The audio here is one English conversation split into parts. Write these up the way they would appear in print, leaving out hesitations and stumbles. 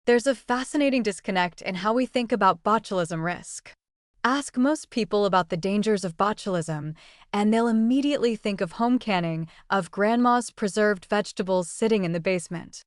There's a fascinating disconnect in how we think about botulism risk. Ask most people about the dangers of botulism, and they'll immediately think of home canning, of grandma's preserved vegetables sitting in the basement.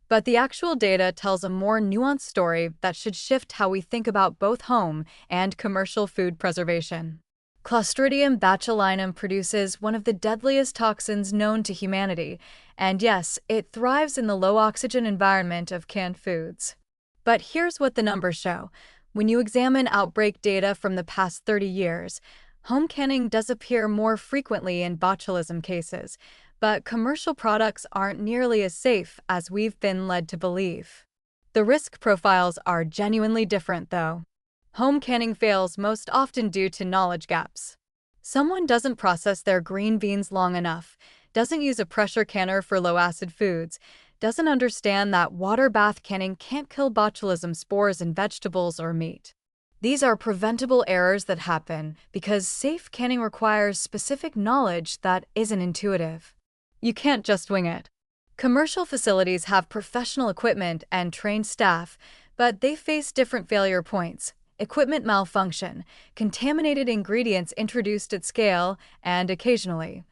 But the actual data tells a more nuanced story that should shift how we think about both home and commercial food preservation. Clostridium botulinum produces one of the deadliest toxins known to humanity, and yes, it thrives in the low-oxygen environment of canned foods. But here's what the numbers show. When you examine outbreak data from the past 30 years, home canning does appear more frequently in botulism cases, but commercial products aren't nearly as safe as we've been led to believe. The risk profiles are genuinely different, though. Home canning fails most often due to knowledge gaps. Someone doesn't process their green beans long enough, doesn't use a pressure canner for low-acid foods, doesn't understand that water bath canning can't kill botulism spores in vegetables or meat. These are preventable errors that happen because safe canning requires specific knowledge that isn't intuitive. You can't just wing it. Commercial facilities have professional equipment and trained staff, but they face different failure points. Equipment malfunction, contaminated ingredients introduced at scale, and occasionally,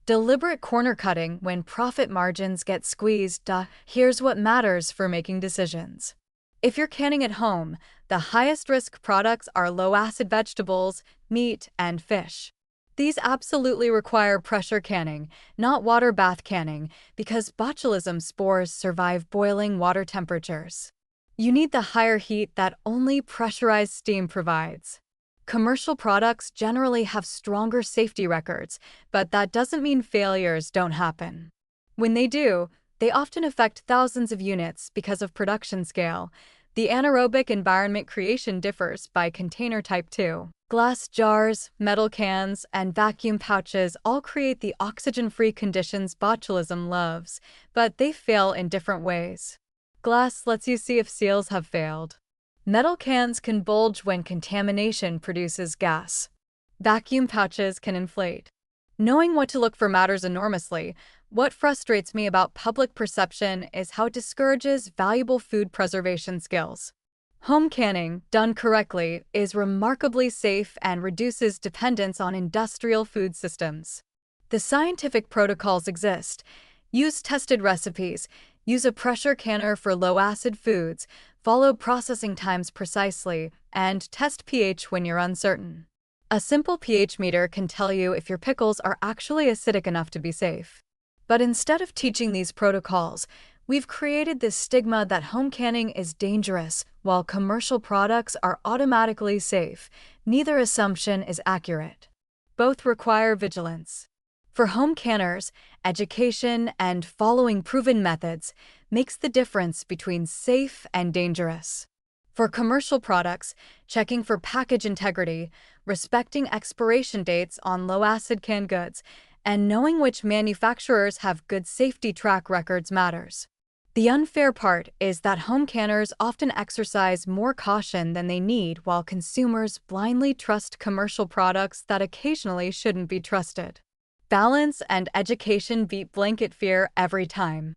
deliberate corner cutting when profit margins get squeezed. Here's what matters for making decisions. If you're canning at home, the highest risk products are low-acid vegetables, meat, and fish. These absolutely require pressure canning, not water bath canning, because botulism spores survive boiling water temperatures. You need the higher heat that only pressurized steam provides. Commercial products generally have stronger safety records, but that doesn't mean failures don't happen. When they do, they often affect thousands of units because of production scale. The anaerobic environment creation differs by container type too. Glass jars, metal cans, and vacuum pouches all create the oxygen-free conditions botulism loves, but they fail in different ways. Glass lets you see if seals have failed. Metal cans can bulge when contamination produces gas. Vacuum pouches can inflate. Knowing what to look for matters enormously. What frustrates me about public perception is how it discourages valuable food preservation skills. Home canning, done correctly, is remarkably safe and reduces dependence on industrial food systems. The scientific protocols exist. Use tested recipes. Use a pressure canner for low-acid foods, follow processing times precisely, and test pH when you're uncertain. A simple pH meter can tell you if your pickles are actually acidic enough to be safe. But instead of teaching these protocols, we've created this stigma that home canning is dangerous, while commercial products are automatically safe. Neither assumption is accurate. Both require vigilance. For home canners, education and following proven methods makes the difference between safe and dangerous. For commercial products, checking for package integrity, respecting expiration dates on low-acid canned goods, and knowing which manufacturers have good safety track records matters. The unfair part is that home canners often exercise more caution than they need while consumers blindly trust commercial products that occasionally shouldn't be trusted. Balance and education beat blanket fear every time.